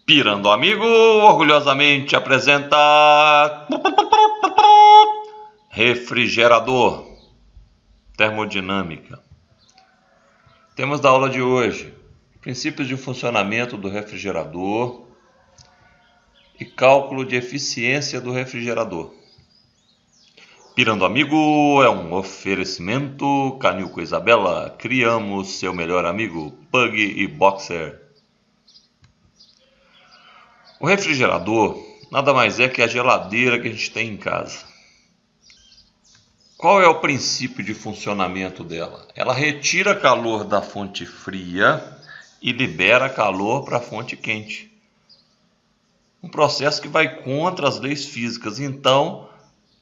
Pirando Amigo orgulhosamente apresenta refrigerador, termodinâmica. Temos da aula de hoje princípios de funcionamento do refrigerador e cálculo de eficiência do refrigerador. Pirando Amigo é um oferecimento Canil com Isabela. Criamos seu melhor amigo, Pug e Boxer. O refrigerador nada mais é que a geladeira que a gente tem em casa. Qual é o princípio de funcionamento dela? Ela retira calor da fonte fria e libera calor para a fonte quente. Um processo que vai contra as leis físicas. Então,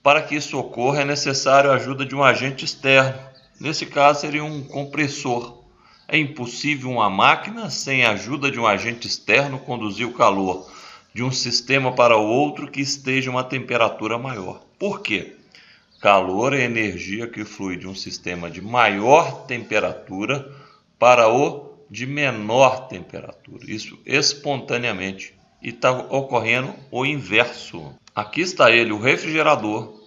para que isso ocorra, é necessário a ajuda de um agente externo. Nesse caso, seria um compressor. É impossível uma máquina, sem a ajuda de um agente externo, conduzir o calor de um sistema para o outro que esteja uma temperatura maior. Por quê? Calor é energia que flui de um sistema de maior temperatura para o de menor temperatura. Isso espontaneamente. E está ocorrendo o inverso. Aqui está ele, o refrigerador.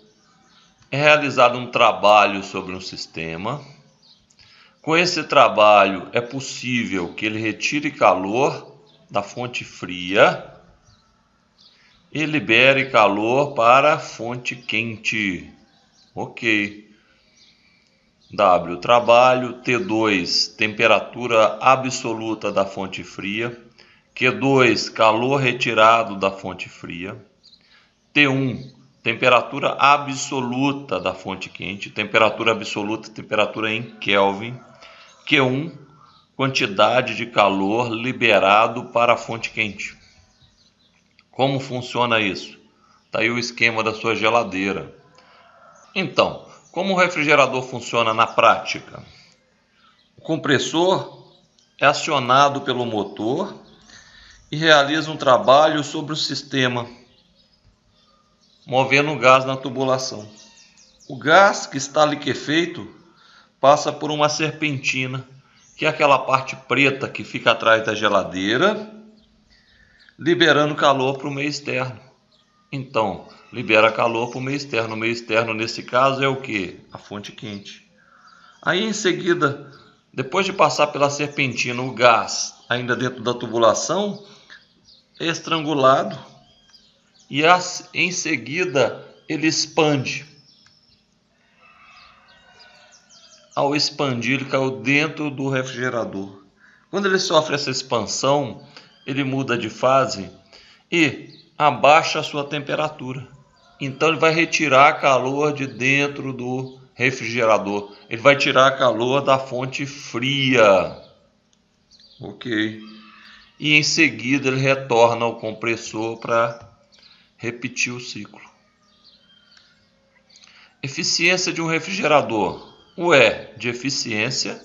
É realizado um trabalho sobre um sistema. Com esse trabalho é possível que ele retire calor da fonte fria e libere calor para a fonte quente. Ok. W, trabalho. T2, temperatura absoluta da fonte fria. Q2, calor retirado da fonte fria. T1, temperatura absoluta da fonte quente. Temperatura absoluta, temperatura em Kelvin. Q1, quantidade de calor liberado para a fonte quente. Como funciona isso? Está aí o esquema da sua geladeira. Então, como o refrigerador funciona na prática? O compressor é acionado pelo motor e realiza um trabalho sobre o sistema, movendo o gás na tubulação. O gás que está liquefeito passa por uma serpentina, que é aquela parte preta que fica atrás da geladeira, liberando calor para o meio externo. Então, libera calor para o meio externo. O meio externo, nesse caso, é o quê? A fonte quente. Aí, em seguida, depois de passar pela serpentina, o gás, ainda dentro da tubulação, é estrangulado e, em seguida, ele expande. Ao expandir, ele caiu dentro do refrigerador. Quando ele sofre essa expansão, ele muda de fase e abaixa a sua temperatura. Então ele vai retirar calor de dentro do refrigerador. Ele vai tirar calor da fonte fria. Ok. E em seguida ele retorna ao compressor para repetir o ciclo. Eficiência de um refrigerador. O E de eficiência.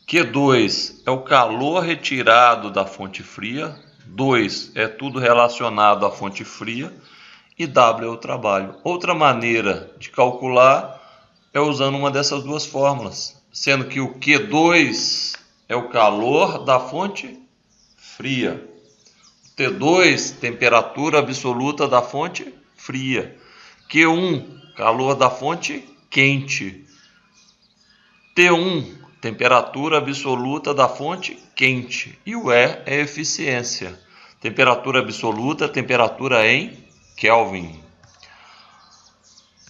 Q2 é o calor retirado da fonte fria. 2 é tudo relacionado à fonte fria. E W é o trabalho. Outra maneira de calcular é usando uma dessas duas fórmulas, sendo que o Q2 é o calor da fonte fria. T2, temperatura absoluta da fonte fria. Q1, calor da fonte quente. T1, temperatura absoluta da fonte quente. E o E é eficiência. Temperatura absoluta, temperatura em Kelvin.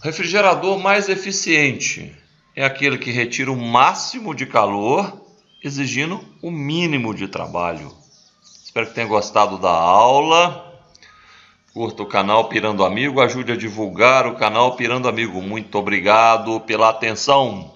O refrigerador mais eficiente é aquele que retira o máximo de calor, exigindo o mínimo de trabalho. Espero que tenha gostado da aula. Curta o canal Pirando Amigo, ajude a divulgar o canal Pirando Amigo. Muito obrigado pela atenção.